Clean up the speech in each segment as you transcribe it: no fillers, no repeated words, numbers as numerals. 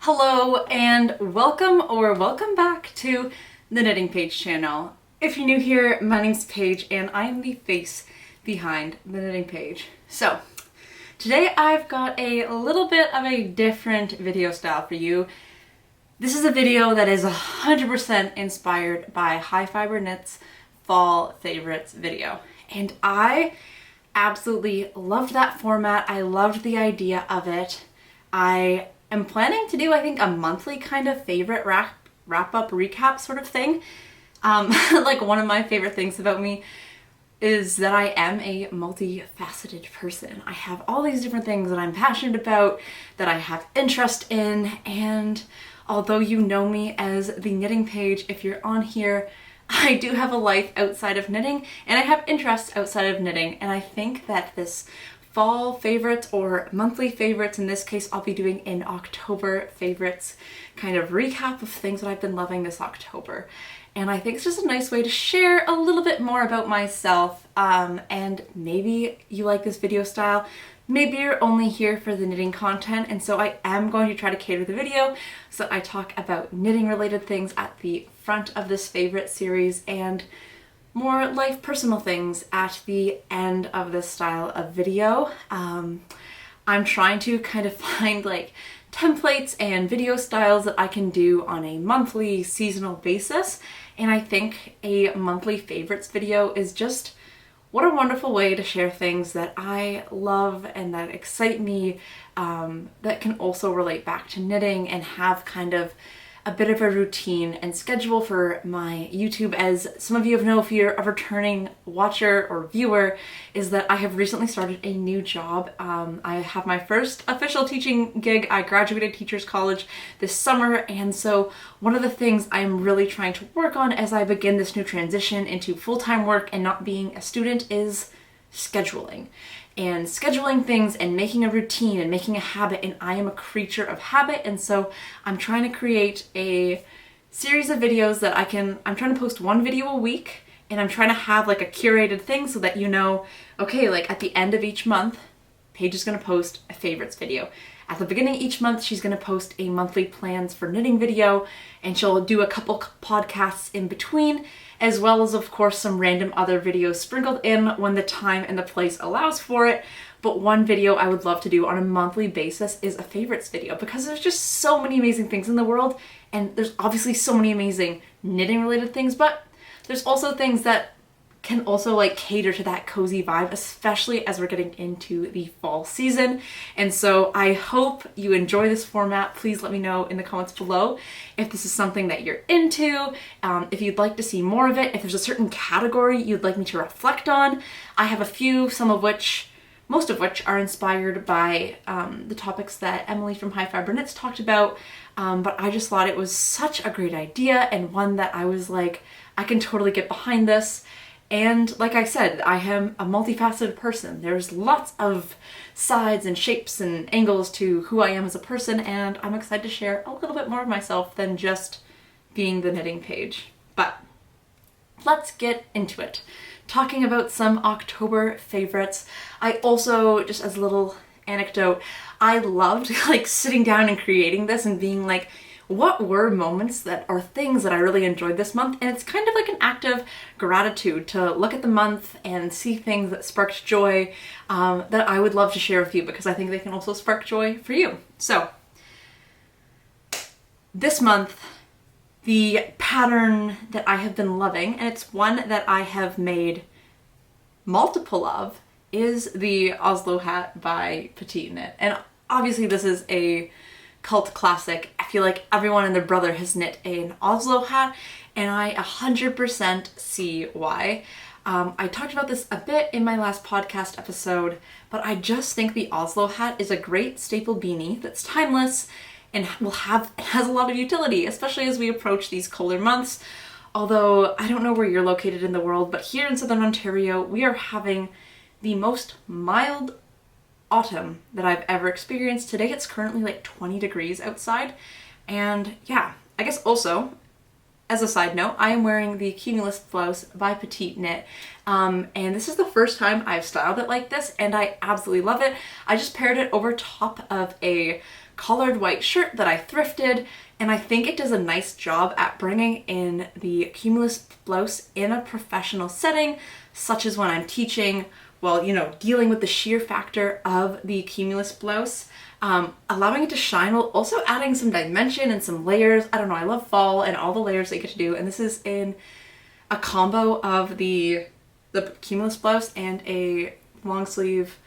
Hello and welcome back to the Knitting Page channel. If you're new here, my name's Paige and I am the face behind the Knitting Page. So today I've got a little bit of a different video style for you. This is a video that is 100% inspired by High Fiber Knits Fall Favorites video. And I absolutely loved that format. I loved the idea of it. I'm planning to do, I think, a monthly kind of favorite wrap-up recap sort of thing. Like one of my favorite things about me is that I am a multifaceted person. I have all these different things that I'm passionate about, that I have interest in, and although you know me as the Knitting Page, if you're on here, I do have a life outside of knitting, and I have interests outside of knitting, and I think that this fall favorites or monthly favorites, in this case I'll be doing an October favorites kind of recap of things that I've been loving this October. And I think it's just a nice way to share a little bit more about myself, and maybe you like this video style. Maybe you're only here for the knitting content, and so I am going to try to cater the video so I talk about knitting related things at the front of this favorite series and more life personal things at the end of this style of video. I'm trying to kind of find like templates and video styles that I can do on a monthly, seasonal basis, and I think a monthly favorites video is just what a wonderful way to share things that I love and that excite me, that can also relate back to knitting and have kind of a bit of a routine and schedule for my YouTube. As some of you know, if you're a returning watcher or viewer, is that I have recently started a new job. I have my first official teaching gig. I graduated Teachers College this summer, and so one of the things I'm really trying to work on as I begin this new transition into full-time work and not being a student is scheduling. And scheduling things and making a routine and making a habit, and I am a creature of habit, and so I'm trying to create a series of videos that I'm trying to post one video a week, and I'm trying to have like a curated thing so that you know, okay, like at the end of each month, Paige is going to post a favorites video. At the beginning of each month, she's going to post a monthly plans for knitting video, and she'll do a couple podcasts in between, as well as, of course, some random other videos sprinkled in when the time and the place allows for it. But one video I would love to do on a monthly basis is a favorites video, because there's just so many amazing things in the world, and there's obviously so many amazing knitting related things, but there's also things that can also like cater to that cozy vibe, especially as we're getting into the fall season. And so I hope you enjoy this format. Please let me know in the comments below if this is something that you're into, if you'd like to see more of it, if there's a certain category you'd like me to reflect on. I have a few, most of which are inspired by the topics that Emily from High Fiber Knits talked about, but I just thought it was such a great idea, and one that I was like, I can totally get behind this. And like I said, I am a multifaceted person. There's lots of sides and shapes and angles to who I am as a person, and I'm excited to share a little bit more of myself than just being the Knitting Page. But let's get into it. Talking about some October favorites. I also, just as a little anecdote, I loved like sitting down and creating this and being like, what were moments that are things that I really enjoyed this month? And it's kind of like an act of gratitude to look at the month and see things that sparked joy, that I would love to share with you, because I think they can also spark joy for you. So this month, the pattern that I have been loving, and it's one that I have made multiple of, is the Oslo Hat by Petite Knit. And obviously this is a cult classic. I feel like everyone and their brother has knit an Oslo hat, and I 100% see why. I talked about this a bit in my last podcast episode, but I just think the Oslo hat is a great staple beanie that's timeless and has a lot of utility, especially as we approach these colder months. Although I don't know where you're located in the world, but here in Southern Ontario, we are having the most mild autumn that I've ever experienced. Today it's currently like 20 degrees outside, and yeah, I guess also, as a side note, I am wearing the Cumulus blouse by Petite Knit, and this is the first time I've styled it like this, and I absolutely love it. I just paired it over top of a collared white shirt that I thrifted, and I think it does a nice job at bringing in the cumulus blouse in a professional setting, such as when I'm teaching, well, you know, dealing with the sheer factor of the cumulus blouse, allowing it to shine while also adding some dimension and some layers. I don't know, I love fall and all the layers they get to do, and this is in a combo of the cumulus blouse and a long sleeve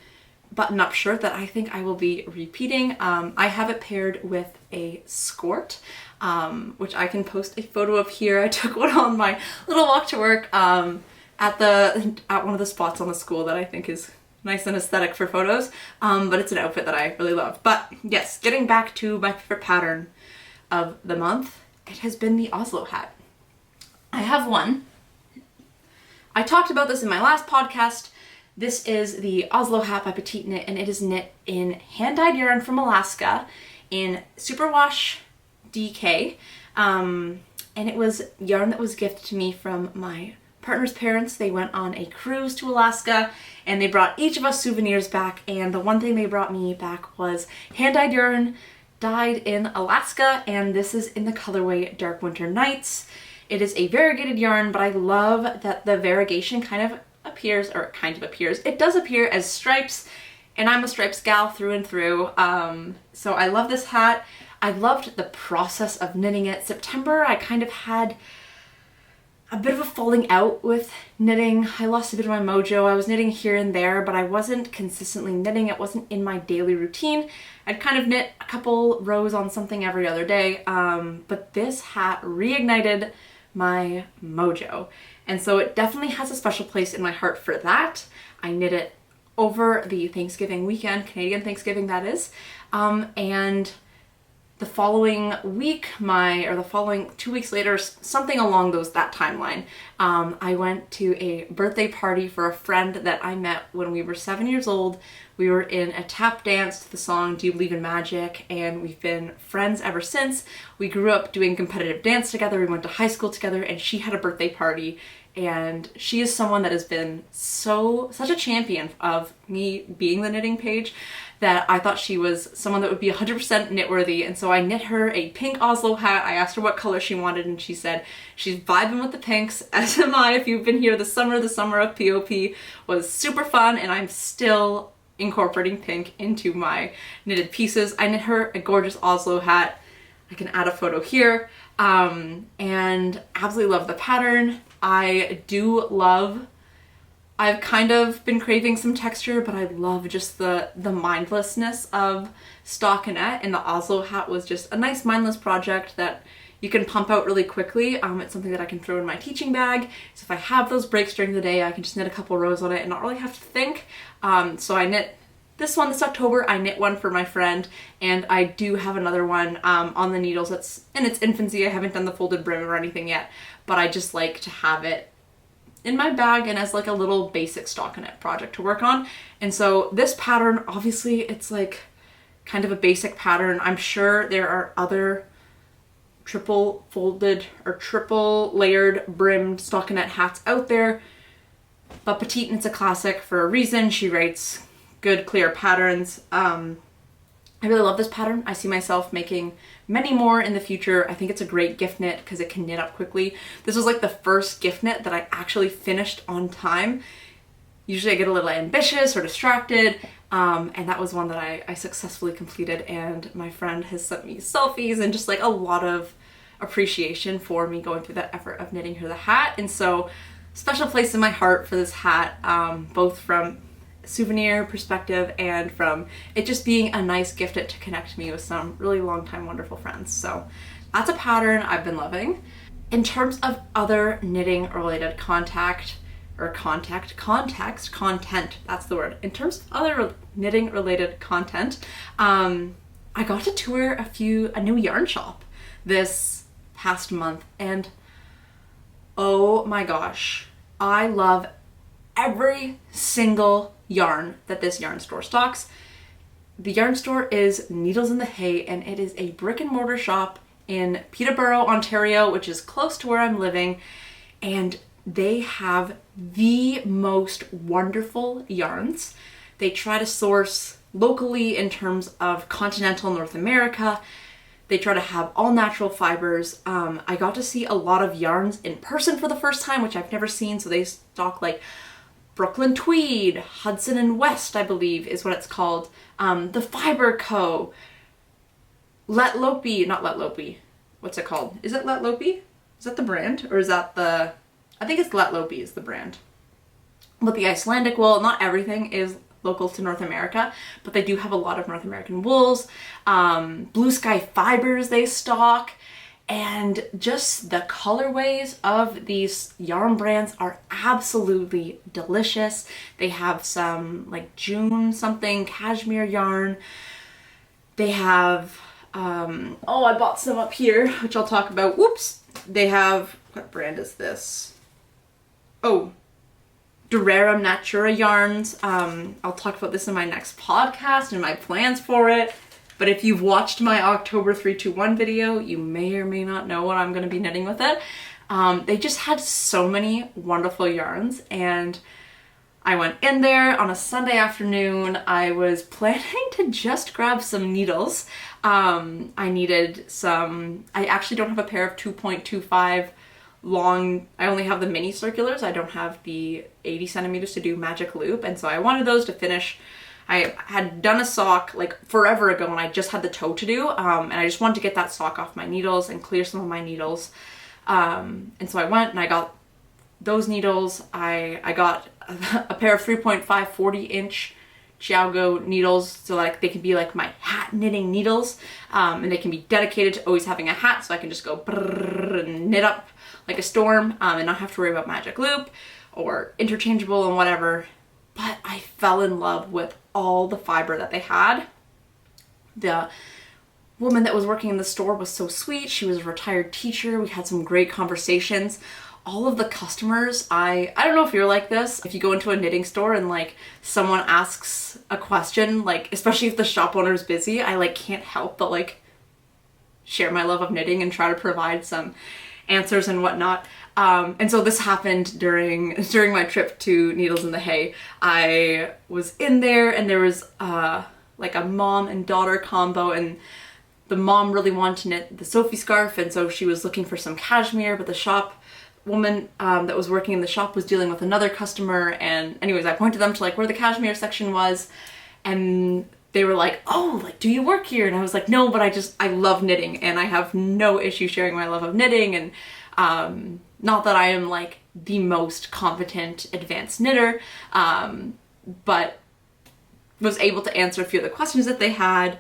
button-up shirt that I think I will be repeating. I have it paired with a skirt, which I can post a photo of here. I took one on my little walk to work at one of the spots on the school that I think is nice and aesthetic for photos, but it's an outfit that I really love. But yes, getting back to my favorite pattern of the month, it has been the Oslo hat. I have one. I talked about this in my last podcast. This is the Oslo Hat by Petite Knit, and it is knit in hand-dyed yarn from Alaska in Superwash DK. And it was yarn that was gifted to me from my partner's parents. They went on a cruise to Alaska, and they brought each of us souvenirs back, and the one thing they brought me back was hand-dyed yarn dyed in Alaska, and this is in the colorway Dark Winter Nights. It is a variegated yarn, but I love that the variegation kind of appears, it does appear as stripes, and I'm a stripes gal through and through. So I love this hat. I loved the process of knitting it. September, I kind of had a bit of a falling out with knitting. I lost a bit of my mojo. I was knitting here and there, but I wasn't consistently knitting. It wasn't in my daily routine. I'd kind of knit a couple rows on something every other day, but this hat reignited my mojo. And so it definitely has a special place in my heart for that. I knit it over the Thanksgiving weekend, Canadian Thanksgiving that is, and the following week, the following 2 weeks later, something along that timeline, I went to a birthday party for a friend that I met when we were 7 years old. We were in a tap dance to the song Do You Believe in Magic, and we've been friends ever since. We grew up doing competitive dance together, we went to high school together, and she had a birthday party, and she is someone that has been such a champion of me being the knitting page that I thought she was someone that would be 100% knit-worthy, and so I knit her a pink Oslo hat. I asked her what color she wanted, and she said she's vibing with the pinks, as am I. If you've been here this summer, the summer of POP was super fun, and I'm still incorporating pink into my knitted pieces. I knit her a gorgeous Oslo hat. I can add a photo here, and absolutely love the pattern. I've kind of been craving some texture, but I love just the mindlessness of stockinette, and the Oslo hat was just a nice mindless project that you can pump out really quickly. It's something that I can throw in my teaching bag, so if I have those breaks during the day, I can just knit a couple rows on it and not really have to think. So I knit this one this October. I knit one for my friend, and I do have another one on the needles that's in its infancy. I haven't done the folded brim or anything yet, but I just like to have it in my bag and as like a little basic stockinette project to work on. And so this pattern, obviously it's like kind of a basic pattern. I'm sure there are other triple folded or triple layered brimmed stockinette hats out there, but Petite Knit's a classic for a reason. She writes good, clear patterns. I really love this pattern. I see myself making many more in the future. I think it's a great gift knit because it can knit up quickly. This was like the first gift knit that I actually finished on time. Usually I get a little ambitious or distracted, and that was one that I successfully completed, and my friend has sent me selfies and just like a lot of appreciation for me going through that effort of knitting her the hat. And so special place in my heart for this hat, both from souvenir perspective and from it just being a nice gift to connect me with some really long time wonderful friends. So that's a pattern I've been loving. In terms of other knitting related content, that's the word. In terms of other knitting related content, I got to tour a new yarn shop this past month, and oh my gosh, I love every single yarn that this yarn store stocks. The yarn store is Needles in the Hay, and it is a brick and mortar shop in Peterborough, Ontario, which is close to where I'm living, and they have the most wonderful yarns. They try to source locally in terms of continental North America. They try to have all natural fibers. I got to see a lot of yarns in person for the first time, which I've never seen. So they stock like Brooklyn Tweed, Hudson and West, I believe is what it's called. The Fiber Co. Let Lopi, not Let Lopi. What's it called? Is it Let Lopi? Is that the brand? Or is that the, I think it's Let Lopi is the brand. But the Icelandic wool, not everything is local to North America, but they do have a lot of North American wools. Blue Sky Fibers they stock, and just the colorways of these yarn brands are absolutely delicious. They have some like June something cashmere yarn. They have, oh, I bought some up here, which I'll talk about. Whoops. They have, what brand is this? Oh, Durera Natura yarns. I'll talk about this in my next podcast and my plans for it. But if you've watched my October 321 video, you may or may not know what I'm going to be knitting with it. They just had so many wonderful yarns, and I went in there on a Sunday afternoon. I was planning to just grab some needles. I needed some, I actually don't have a pair of 2.25 long, I only have the mini circulars. I don't have the 80 centimeters to do magic loop, and so I wanted those to finish. I had done a sock like forever ago and I just had the toe to do, and I just wanted to get that sock off my needles and clear some of my needles. And so I went and I got those needles. I got a pair of 3.5 40-inch Chiago needles, so like they can be like my hat knitting needles, and they can be dedicated to always having a hat, so I can just go brrr and knit up like a storm, and not have to worry about magic loop or interchangeable and whatever. But I fell in love with all the fiber that they had. The woman that was working in the store was so sweet. She was a retired teacher. We had some great conversations. All of the customers, I don't know if you're like this, if you go into a knitting store and like someone asks a question, like especially if the shop owner is busy, I like can't help but like share my love of knitting and try to provide some answers and whatnot. And so this happened during my trip to Needles in the Hay. I was in there and there was like a mom and daughter combo, and the mom really wanted to knit the Sophie scarf, and so she was looking for some cashmere, but the shop woman that was working in the shop was dealing with another customer, and anyways I pointed them to like where the cashmere section was, and they were like, oh, like, do you work here? And I was like, no, but I love knitting and I have no issue sharing my love of knitting. And not that I am like the most competent advanced knitter, but was able to answer a few of the questions that they had.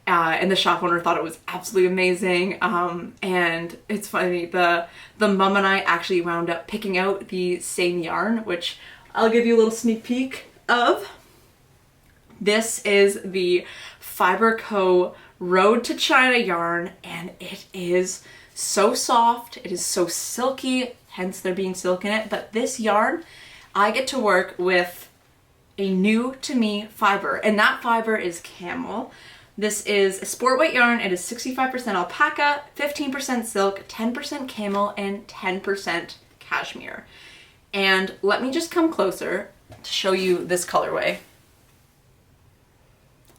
And the shop owner thought it was absolutely amazing. And it's funny, the mom and I actually wound up picking out the same yarn, which I'll give you a little sneak peek of. This is the Fiber Co. Road to China yarn, and it is so soft, it is so silky, hence there being silk in it. But this yarn, I get to work with a new to me fiber, and that fiber is camel. This is a sport weight yarn. It is 65% alpaca, 15% silk, 10% camel, and 10% cashmere. And let me just come closer to show you this colorway.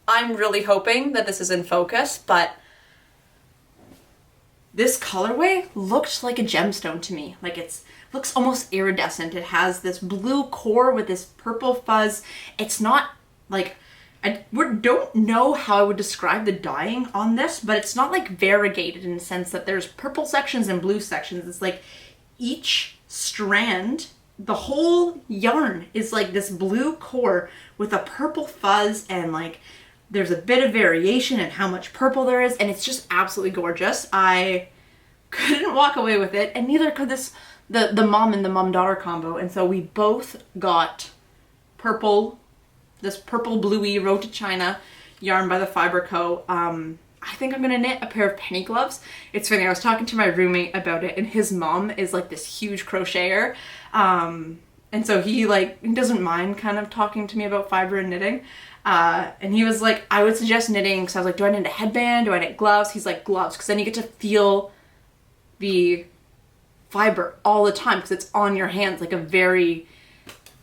I'm really hoping that this is in focus, but this colorway looked like a gemstone to me. Like looks almost iridescent. It has this blue core with this purple fuzz. It's not like, I don't know how I would describe the dyeing on this, but it's not like variegated in the sense that there's purple sections and blue sections. It's like each strand, the whole yarn is like this blue core with a purple fuzz, and like there's a bit of variation in how much purple there is, and it's just absolutely gorgeous. I couldn't walk away with it, and neither could the mom and the mom-daughter combo. And so we both got this purple bluey Road to China yarn by the Fiber Co. I think I'm gonna knit a pair of penny gloves. It's funny, I was talking to my roommate about it, and his mom is like this huge crocheter. And so he doesn't mind kind of talking to me about fiber and knitting. And he was like, I would suggest knitting, because I was like, do I knit a headband? Do I knit gloves? He's like, gloves, because then you get to feel the fiber all the time, because it's on your hands, like a very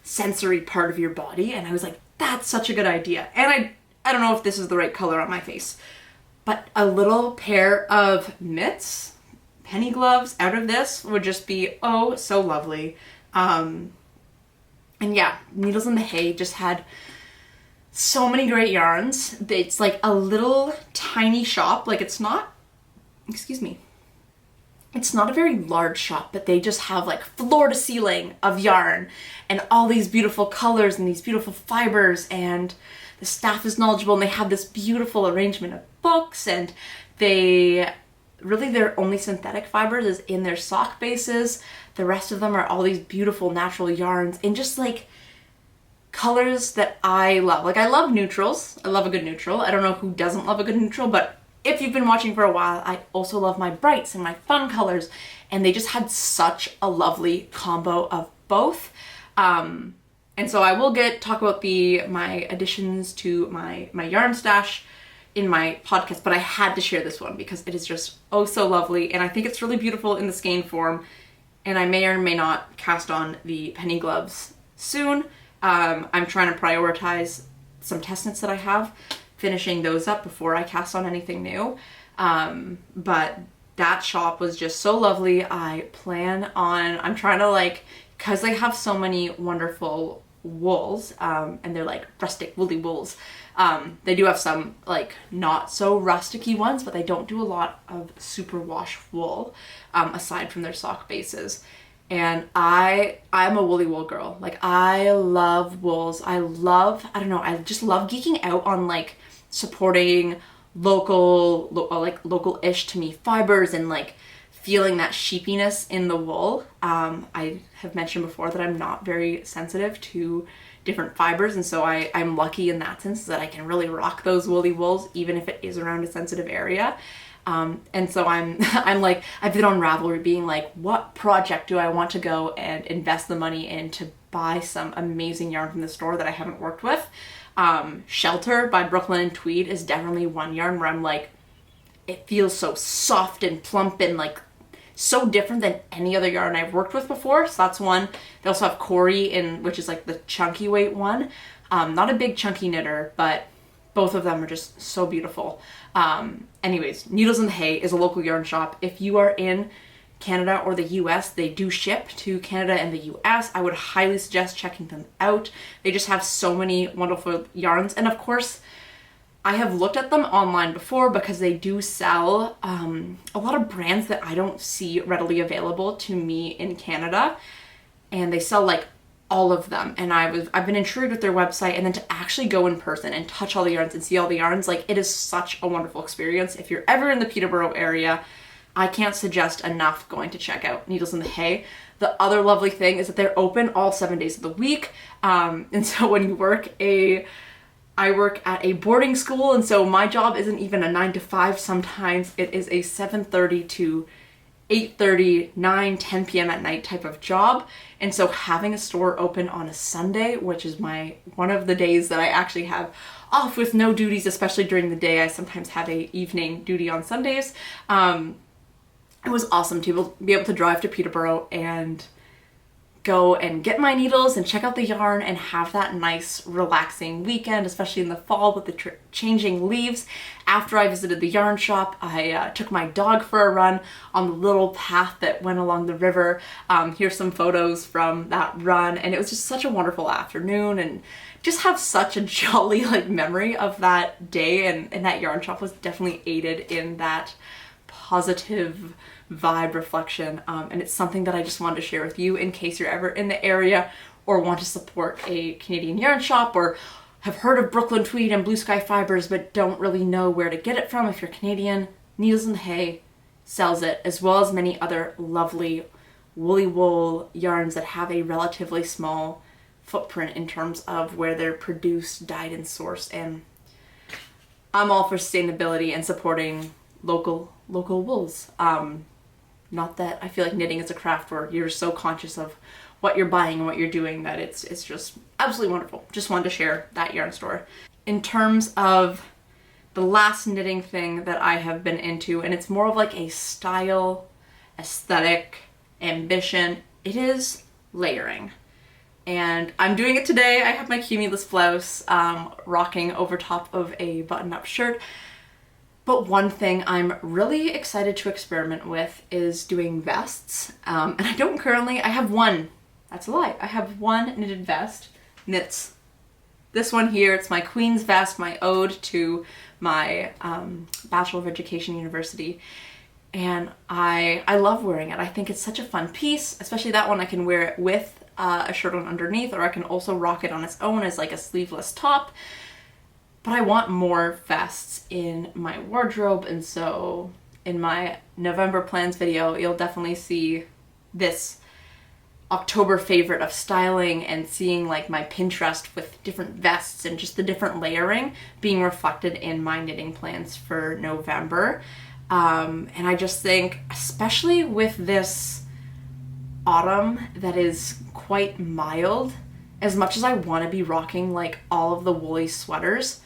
sensory part of your body. And I was like, that's such a good idea. And I don't know if this is the right color on my face, but a little pair of mitts, penny gloves out of this would just be oh so lovely. And yeah, Needles in the Hay just had so many great yarns. It's like a little tiny shop. Like it's not, excuse me, it's not a very large shop, but they just have like floor to ceiling of yarn and all these beautiful colors and these beautiful fibers, and the staff is knowledgeable, and they have this beautiful arrangement of books, and their only synthetic fibers is in their sock bases. The rest of them are all these beautiful natural yarns and just like colors that I love. Like I love neutrals. I love a good neutral. I don't know who doesn't love a good neutral, but if you've been watching for a while, I also love my brights and my fun colors, and they just had such a lovely combo of both. And so I will talk about my additions to my yarn stash in my podcast, but I had to share this one because it is just oh so lovely, and I think it's really beautiful in the skein form, and I may or may not cast on the penny gloves soon. I'm trying to prioritize some test knits that I have, finishing those up before I cast on anything new. But that shop was just so lovely. I'm trying to like, because they have so many wonderful wools, and they're like rustic woolly wools. They do have some like not so rusticy ones, but they don't do a lot of superwash wool, aside from their sock bases. And I'm a woolly wool girl. Like I love wools. I just love geeking out on like supporting local-ish to me fibers and like feeling that sheepiness in the wool. I have mentioned before that I'm not very sensitive to different fibers, and so I'm lucky in that sense that I can really rock those woolly wools even if it is around a sensitive area. And so I'm like, I've been on Ravelry being like, what project do I want to go and invest the money in to buy some amazing yarn from the store that I haven't worked with? Shelter by Brooklyn and Tweed is definitely one yarn where I'm like, it feels so soft and plump and like so different than any other yarn I've worked with before. So that's one. They also have Corey which is like the chunky weight one. Not a big chunky knitter, but both of them are just so beautiful. Anyways, Needles in the Hay is a local yarn shop. If you are in Canada or the US, they do ship to Canada and the US. I would highly suggest checking them out. They just have so many wonderful yarns. And of course, I have looked at them online before because they do sell a lot of brands that I don't see readily available to me in Canada. And they sell like all of them, and I've been intrigued with their website, and then to actually go in person and touch all the yarns and see all the yarns, like it is such a wonderful experience. If you're ever in the Peterborough area, I can't suggest enough going to check out Needles in the Hay. The other lovely thing is that they're open all 7 days of the week, and so when you I work at a boarding school, and so my job isn't even a 9 to 5. Sometimes it is a 7:30 to 8:30, 9, 10 p.m. at night type of job. And so having a store open on a Sunday, which is one of the days that I actually have off with no duties, especially during the day. I sometimes have a evening duty on Sundays. It was awesome to be able to drive to Peterborough and go and get my needles and check out the yarn and have that nice relaxing weekend, especially in the fall with the changing leaves. After I visited the yarn shop, I took my dog for a run on the little path that went along the river. Here's some photos from that run, and it was just such a wonderful afternoon, and just have such a jolly like memory of that day, and that yarn shop was definitely aided in that positive vibe reflection, and it's something that I just wanted to share with you in case you're ever in the area or want to support a Canadian yarn shop or have heard of Brooklyn Tweed and Blue Sky Fibers but don't really know where to get it from. If you're Canadian, Needles in the Hay sells it, as well as many other lovely woolly wool yarns that have a relatively small footprint in terms of where they're produced, dyed, and sourced. And I'm all for sustainability and supporting local wools. Not that I feel like knitting is a craft where you're so conscious of what you're buying and what you're doing that it's just absolutely wonderful. Just wanted to share that yarn store. In terms of the last knitting thing that I have been into, and it's more of like a style, aesthetic, ambition, it is layering. and I'm doing it today. I have my cumulus blouse rocking over top of a button-up shirt. But one thing I'm really excited to experiment with is doing vests. And I don't currently, I have one, that's a lie. I have one knitted vest, knits. This one here, it's my Queen's vest, my ode to my Bachelor of Education University. And I love wearing it. I think it's such a fun piece, especially that one. I can wear it with a shirt on underneath, or I can also rock it on its own as like a sleeveless top. But I want more vests in my wardrobe, and so in my November plans video, you'll definitely see this October favorite of styling and seeing like my Pinterest with different vests and just the different layering being reflected in my knitting plans for November. And I just think, especially with this autumn that is quite mild, as much as I want to be rocking like all of the woolly sweaters,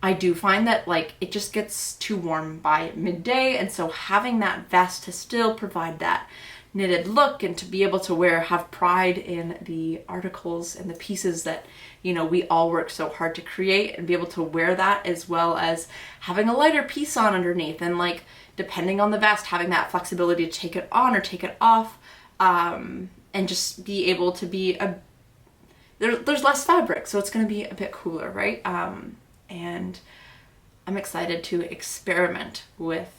I do find that like it just gets too warm by midday, and so having that vest to still provide that knitted look and to be able to have pride in the articles and the pieces that, you know, we all work so hard to create, and be able to wear that as well as having a lighter piece on underneath, and like depending on the vest, having that flexibility to take it on or take it off, and just be able to be there's less fabric, so it's going to be a bit cooler, right? And I'm excited to experiment with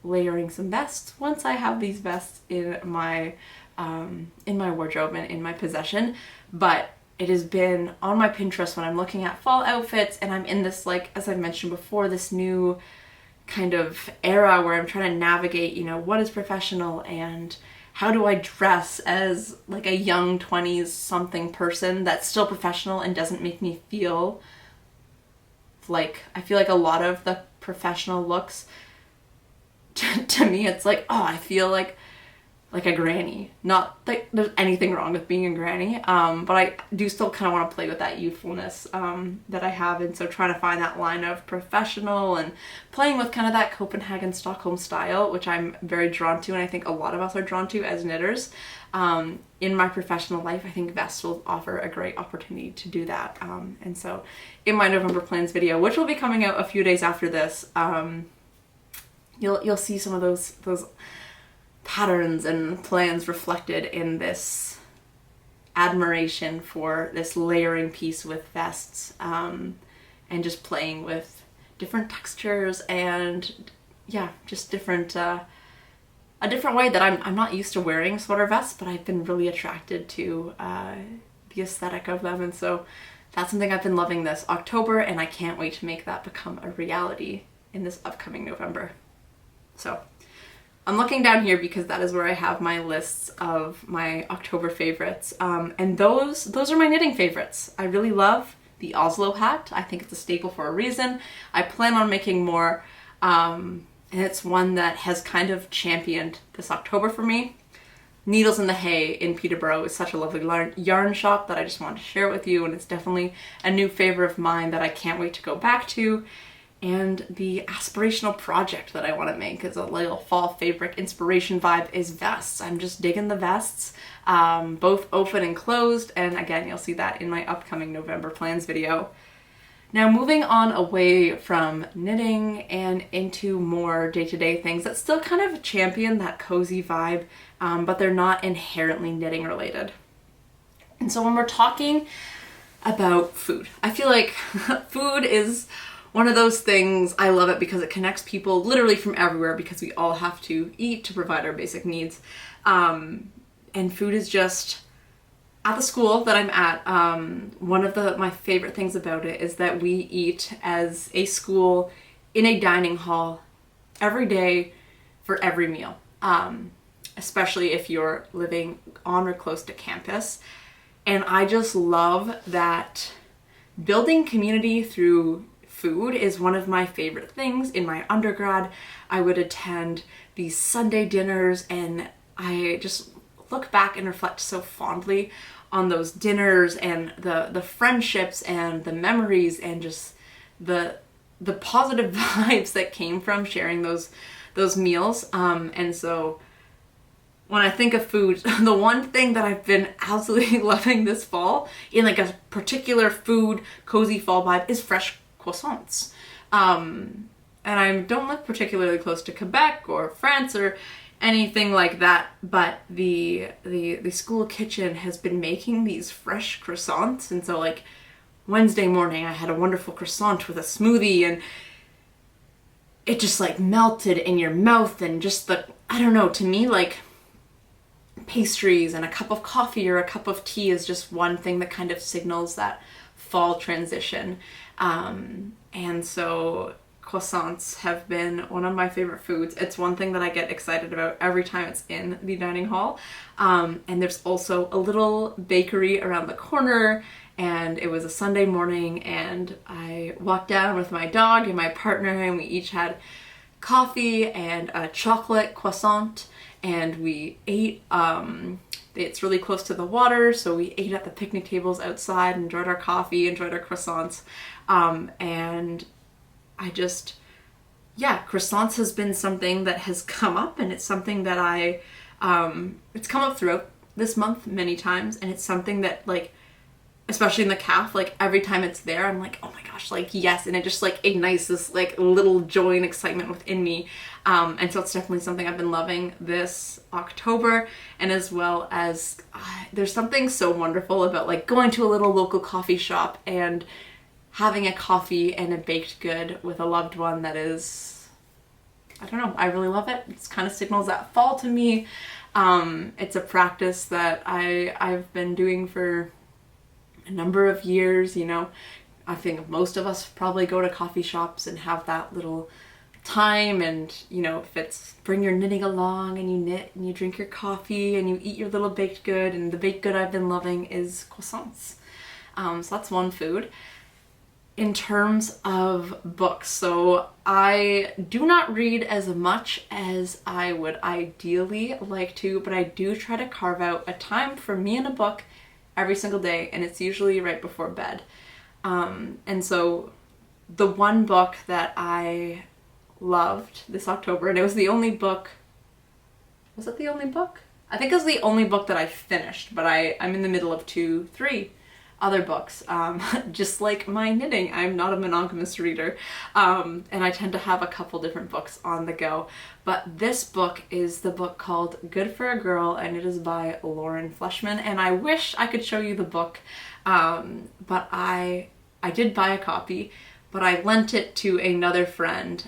layering some vests once I have these vests in my wardrobe and in my possession. But it has been on my Pinterest when I'm looking at fall outfits, and I'm in this, like, as I mentioned before, this new kind of era where I'm trying to navigate, you know, what is professional and how do I dress as like a young 20s something person that's still professional and doesn't make me feel like, I feel like a lot of the professional looks to me, it's like, oh, I feel like a granny. Not like there's anything wrong with being a granny, but I do still kind of want to play with that youthfulness that I have, and so trying to find that line of professional and playing with kind of that Copenhagen Stockholm style, which I'm very drawn to, and I think a lot of us are drawn to as knitters. In my professional life, I think vests will offer a great opportunity to do that, and so in my November plans video, which will be coming out a few days after this, you'll see some of those patterns and plans reflected in this admiration for this layering piece with vests, and just playing with different textures and yeah, just different a different way that I'm not used to wearing sweater vests, but I've been really attracted to the aesthetic of them, and so that's something I've been loving this October, and I can't wait to make that become a reality in this upcoming November. So I'm looking down here because that is where I have my lists of my October favorites, and those are my knitting favorites. I really love the Oslo hat. I think it's a staple for a reason. I plan on making more, and it's one that has kind of championed this October for me. Needles in the Hay in Peterborough is such a lovely yarn shop that I just wanted to share with you, and it's definitely a new favorite of mine that I can't wait to go back to. And the aspirational project that I want to make is a little fall fabric inspiration vibe is vests. I'm just digging the vests, both open and closed, and again, you'll see that in my upcoming November plans video. Now moving on away from knitting and into more day-to-day things that still kind of champion that cozy vibe, but they're not inherently knitting related. And so when we're talking about food, I feel like food is one of those things. I love it because it connects people literally from everywhere, because we all have to eat to provide our basic needs. And food is just, at the school that I'm at, one of my favorite things about it is that we eat as a school in a dining hall every day for every meal, especially if you're living on or close to campus. And I just love that building community through food is one of my favorite things. In my undergrad, I would attend these Sunday dinners, and I just look back and reflect so fondly on those dinners and the friendships and the memories and just the positive vibes that came from sharing those meals. And so when I think of food, the one thing that I've been absolutely loving this fall, in like a particular food, cozy fall vibe, is fresh croissants. And I don't live particularly close to Quebec or France or anything like that, but the school kitchen has been making these fresh croissants, and so like Wednesday morning I had a wonderful croissant with a smoothie, and it just like melted in your mouth, and just the, I don't know, to me like pastries and a cup of coffee or a cup of tea is just one thing that kind of signals that fall transition. And so croissants have been one of my favorite foods. It's one thing that I get excited about every time it's in the dining hall. And there's also a little bakery around the corner, and it was a Sunday morning, and I walked down with my dog and my partner, and we each had coffee and a chocolate croissant, and we ate. It's really close to the water, so we ate at the picnic tables outside, enjoyed our coffee, enjoyed our croissants, and I just, yeah, croissants has been something that has come up, and it's something that it's come up throughout this month many times, and it's something that, like, especially in the calf, like every time it's there, I'm like, oh my gosh, like yes, and it just like ignites this like little joy and excitement within me. And so it's definitely something I've been loving this October, and as well as there's something so wonderful about like going to a little local coffee shop and having a coffee and a baked good with a loved one that is, I don't know, I really love it. It kind of signals that fall to me. It's a practice that I've been doing for a number of years, you know. I think most of us probably go to coffee shops and have that little time, and you know, if it's bring your knitting along and you knit and you drink your coffee and you eat your little baked good, and the baked good I've been loving is croissants. So that's one food. In terms of books, so I do not read as much as I would ideally like to, but I do try to carve out a time for me and a book every single day, and it's usually right before bed. And so the one book that I loved this October, and it was the only book, was it the only book? I think it was the only book that I finished, but I'm in the middle of 3 other books. Just like my knitting, I'm not a monogamous reader, and I tend to have a couple different books on the go. But this book is the book called Good for a Girl, and it is by Fleshman, and I wish I could show you the book, but I did buy a copy, but I lent it to another friend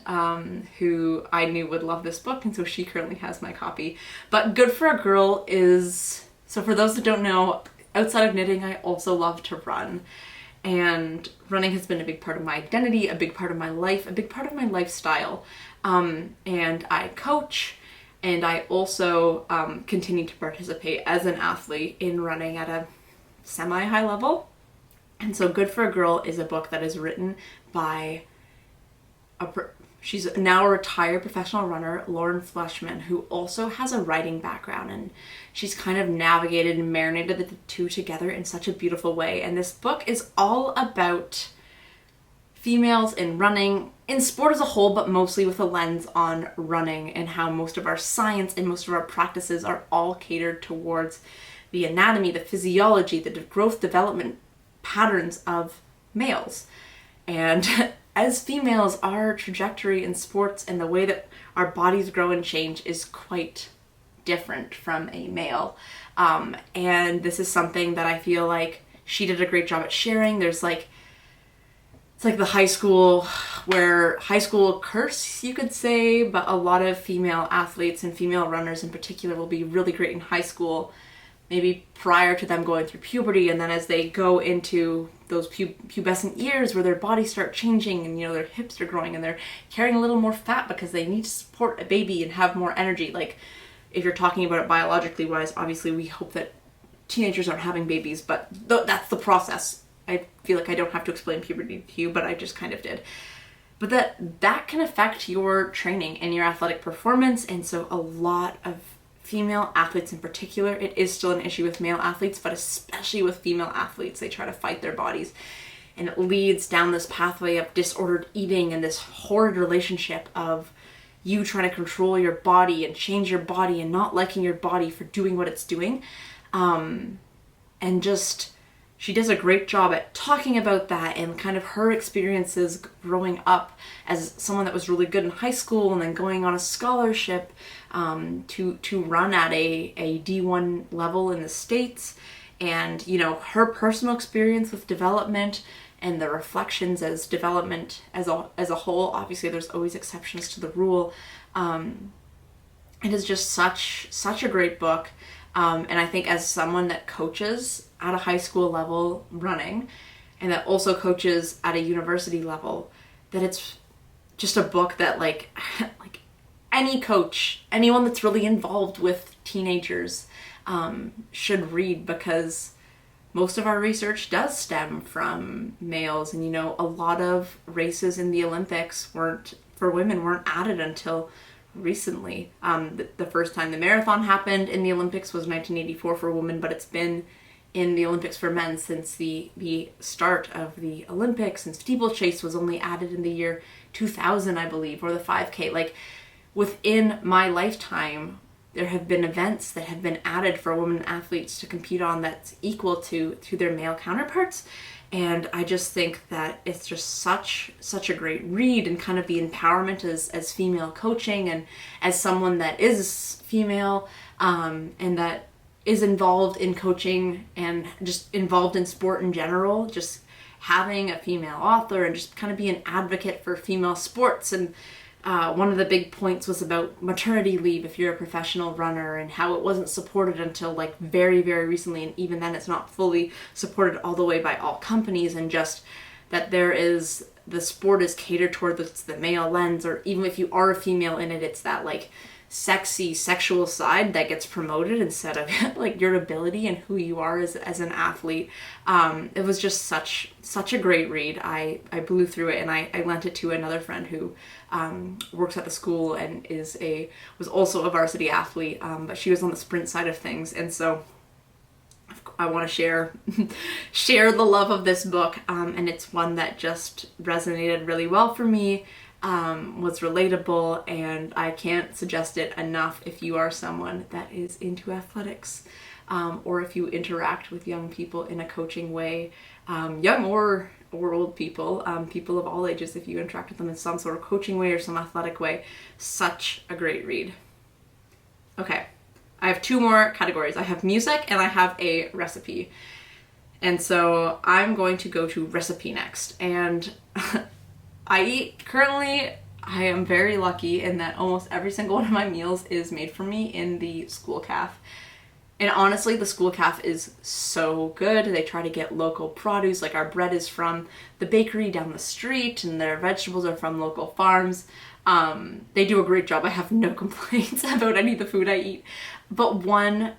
who I knew would love this book, and so she currently has my copy. But Good for a Girl is, so for those that don't know, outside of knitting, I also love to run, and running has been a big part of my identity, a big part of my life, a big part of my lifestyle. And I coach, and I also continue to participate as an athlete in running at a semi-high level. And so Good for a Girl is a book that is written by she's now a retired professional runner, Fleshman, who also has a writing background, and she's kind of navigated and marinated the two together in such a beautiful way. And this book is all about females in running, in sport as a whole, but mostly with a lens on running, and how most of our science and most of our practices are all catered towards the anatomy, the physiology, the growth development patterns of males. And as females, our trajectory in sports and the way that our bodies grow and change is quite different from a male. And this is something that I feel like she did a great job at sharing. There's like, it's like the high school curse, you could say, but a lot of female athletes and female runners in particular will be really great in high school, maybe prior to them going through puberty, and then as they go into those pubescent years where their bodies start changing, and you know, their hips are growing and they're carrying a little more fat because they need to support a baby and have more energy. Like, if you're talking about it biologically wise, obviously we hope that teenagers aren't having babies, but that's the process. I feel like I don't have to explain puberty to you, but I just kind of did. But that can affect your training and your athletic performance, and so a lot of female athletes in particular, it is still an issue with male athletes, but especially with female athletes, they try to fight their bodies, and it leads down this pathway of disordered eating and this horrid relationship of you trying to control your body and change your body and not liking your body for doing what it's doing. And just, she does a great job at talking about that and kind of her experiences growing up as someone that was really good in high school and then going on a scholarship to run at a D1 level in the States. And, you know, her personal experience with development and the reflections as development as a whole. Obviously, there's always exceptions to the rule. It is just such a great book. And I think as someone that coaches at a high school level running, and that also coaches at a university level, that it's just a book that like any coach, anyone that's really involved with teenagers, should read, because most of our research does stem from males. And, you know, a lot of races in the Olympics for women weren't added until recently. The first time the marathon happened in the Olympics was 1984 for women, but it's been in the Olympics for men since the start of the Olympics, and steeplechase was only added in the year 2000, I believe, or the 5K. Like, within my lifetime, there have been events that have been added for women athletes to compete on that's equal to their male counterparts. And I just think that it's just such a great read, and kind of the empowerment as female coaching, and as someone that is female, and that is involved in coaching and just involved in sport in general, just having a female author and just kind of be an advocate for female sports. And one of the big points was about maternity leave if you're a professional runner, and how it wasn't supported until like very, very recently, and even then it's not fully supported all the way by all companies, and just that the sport is catered towards the male lens, or even if you are a female in it, it's that like sexy sexual side that gets promoted instead of like your ability and who you are as an athlete. It was just such a great read. I blew through it, and I lent it to another friend who works at the school and was also a varsity athlete, but she was on the sprint side of things. And so I want to share the love of this book, and it's one that just resonated really well for me. Was relatable, and I can't suggest it enough if you are someone that is into athletics, or if you interact with young people in a coaching way, young or old people, people of all ages, if you interact with them in some sort of coaching way or some athletic way. Such a great read. Okay, I have two more categories. I have music and I have a recipe. And so I'm going to go to recipe next. And I am very lucky in that almost every single one of my meals is made for me in the school caf. And honestly, the school caf is so good. They try to get local produce, like our bread is from the bakery down the street, and their vegetables are from local farms. They do a great job. I have no complaints about any of the food I eat. But one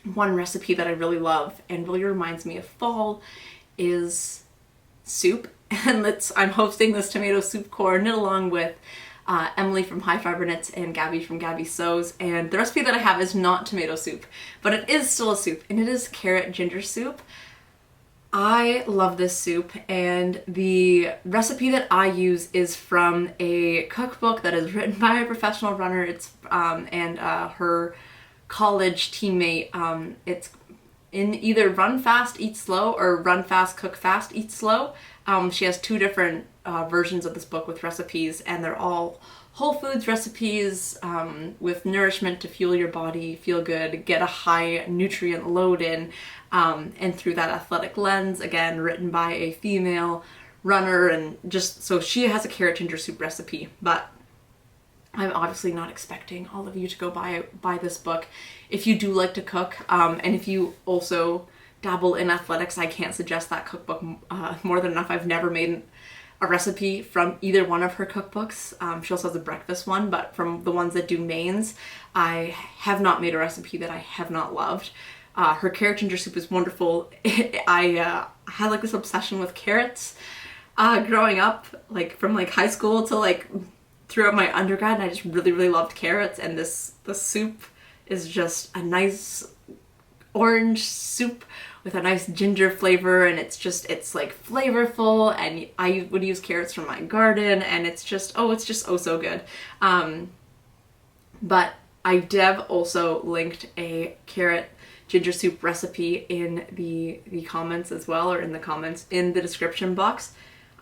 recipe that I really love and really reminds me of fall is soup. And I'm hosting this tomato soup core knit along with Emily from High Fiber Knits and Gabby from Gabby Sews. And the recipe that I have is not tomato soup, but it is still a soup, and it is carrot ginger soup. I love this soup, and the recipe that I use is from a cookbook that is written by a professional runner. It's and her college teammate. It's in either Run Fast, Eat Slow or Run Fast, Cook Fast, Eat Slow. She has two different versions of this book with recipes, and they're all whole foods recipes with nourishment to fuel your body, feel good, get a high nutrient load in, and through that athletic lens, again, written by a female runner. And just so she has a carrot ginger soup recipe, but I'm obviously not expecting all of you to go buy this book. If you do like to cook, and if you also dabble in athletics, I can't suggest that cookbook more than enough. I've never made a recipe from either one of her cookbooks. She also has a breakfast one, but from the ones that do mains, I have not made a recipe that I have not loved. Her carrot ginger soup is wonderful. I had like this obsession with carrots growing up, like from like high school to like throughout my undergrad, and I just really, really loved carrots, and the soup is just a nice orange soup with a nice ginger flavor, and it's like flavorful, and I would use carrots from my garden, and it's just oh so good. But I have also linked a carrot ginger soup recipe in the comments as well, or in the comments in the description box.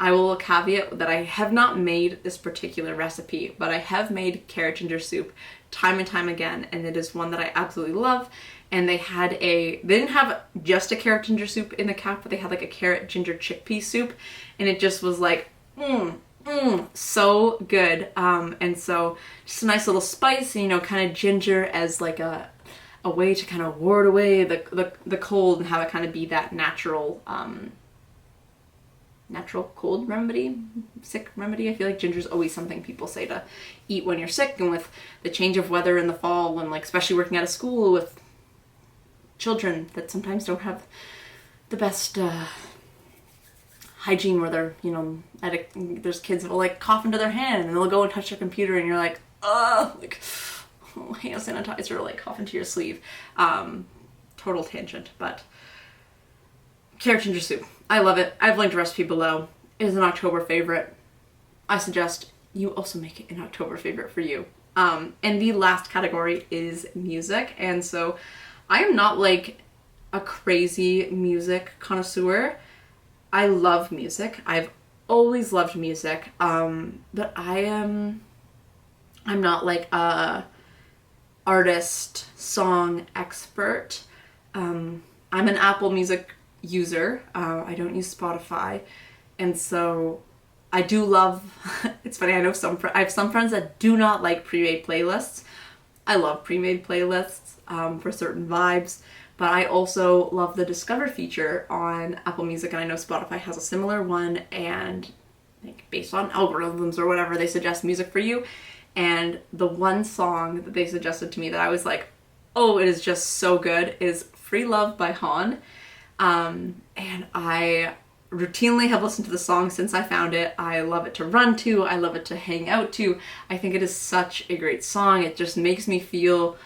I will caveat that I have not made this particular recipe, but I have made carrot ginger soup time and time again, and it is one that I absolutely love. And they didn't have just a carrot ginger soup in the cap, but they had like a carrot ginger chickpea soup, and it just was like, so good. And so just a nice little spice, you know, kind of ginger as like a way to kind of ward away the cold and have it kind of be that natural cold remedy, sick remedy. I feel like ginger is always something people say to eat when you're sick, and with the change of weather in the fall, and like especially working at a school with children that sometimes don't have the best hygiene, where they're, you know, there's kids that will like cough into their hand and they'll go and touch their computer, and you're like, like hand sanitizer, like cough into your sleeve. Total tangent, but carrot ginger soup, I love it. I've linked a recipe below. It is an October favorite. I suggest you also make it an October favorite for you. And the last category is music. And so I am not like a crazy music connoisseur. I love music. I've always loved music. But I'm not like a artist, song expert. I'm an Apple Music user. I don't use Spotify, and so I do love it's funny, I know I have some friends that do not like pre-made playlists. I love pre-made playlists for certain vibes, but I also love the Discover feature on Apple Music, and I know Spotify has a similar one, and like based on algorithms or whatever, they suggest music for you. And the one song that they suggested to me that I was like, oh, it is just so good, is Free Love by HONNE. And I routinely have listened to the song since I found it. I love it to run to, I love it to hang out to. I think it is such a great song. It just makes me feel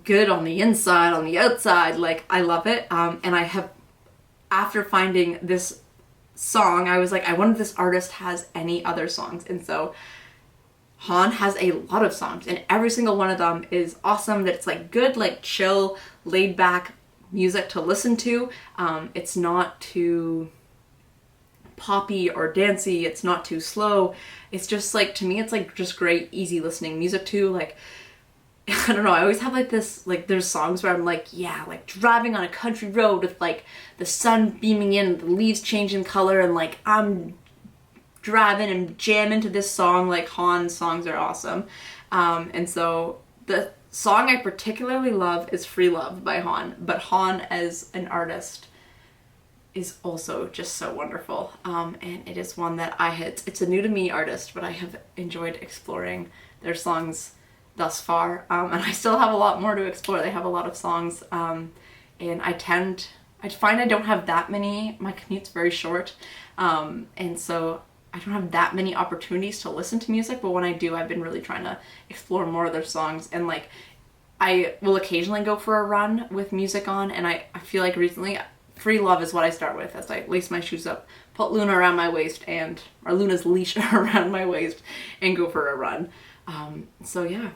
good on the inside, on the outside. Like, I love it. And I have, after finding this song, I was like, I wonder if this artist has any other songs. And so HONNE has a lot of songs, and every single one of them is awesome. That it's like good, like chill, laid back music to listen to. It's not too poppy or dancey. It's not too slow. It's just like, to me, it's like just great, easy listening music too. Like, I don't know, I always have like this, like there's songs where I'm like, yeah, like driving on a country road with like the sun beaming in, the leaves changing color, and like I'm driving and jamming to this song. Like, HONNE songs are awesome. And so the song I particularly love is Free Love by HONNE, but HONNE as an artist is also just so wonderful. And it is one that it's a new to me artist, but I have enjoyed exploring their songs thus far. And I still have a lot more to explore. They have a lot of songs. And I find I don't have that many. My commute's very short. And so I don't have that many opportunities to listen to music, but when I do, I've been really trying to explore more of their songs. And like, I will occasionally go for a run with music on, and I feel like recently Free Love is what I start with as I lace my shoes up, put Luna around my waist, or Luna's leash around my waist, and go for a run. So yeah,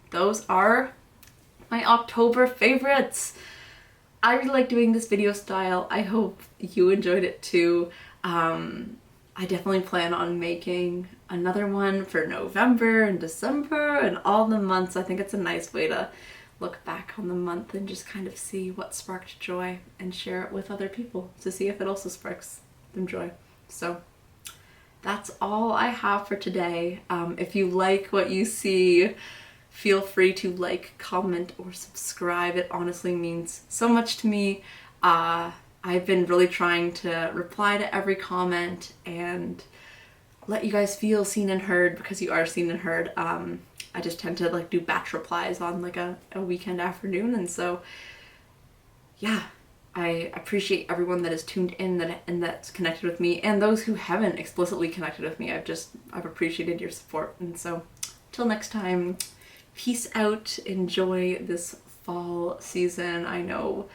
those are my October favorites. I really like doing this video style. I hope you enjoyed it too. I definitely plan on making another one for November and December and all the months. I think it's a nice way to look back on the month and just kind of see what sparked joy and share it with other people to see if it also sparks them joy. So that's all I have for today. If you like what you see, feel free to like, comment, or subscribe. It honestly means so much to me. I've been really trying to reply to every comment and let you guys feel seen and heard, because you are seen and heard. I just tend to like do batch replies on like a weekend afternoon, and so yeah, I appreciate everyone that is tuned in and that's connected with me, and those who haven't explicitly connected with me. I've appreciated your support, and so till next time, peace out, enjoy this fall season. I know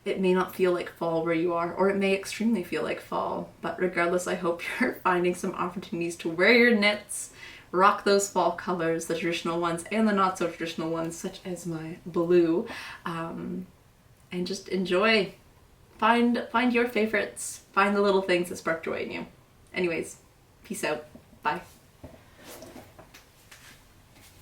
it may not feel like fall where you are, or it may extremely feel like fall, but regardless, I hope you're finding some opportunities to wear your knits, rock those fall colors, the traditional ones and the not so traditional ones, such as my blue, and just enjoy. Find your favorites, find the little things that spark joy in you. Anyways, peace out. Bye.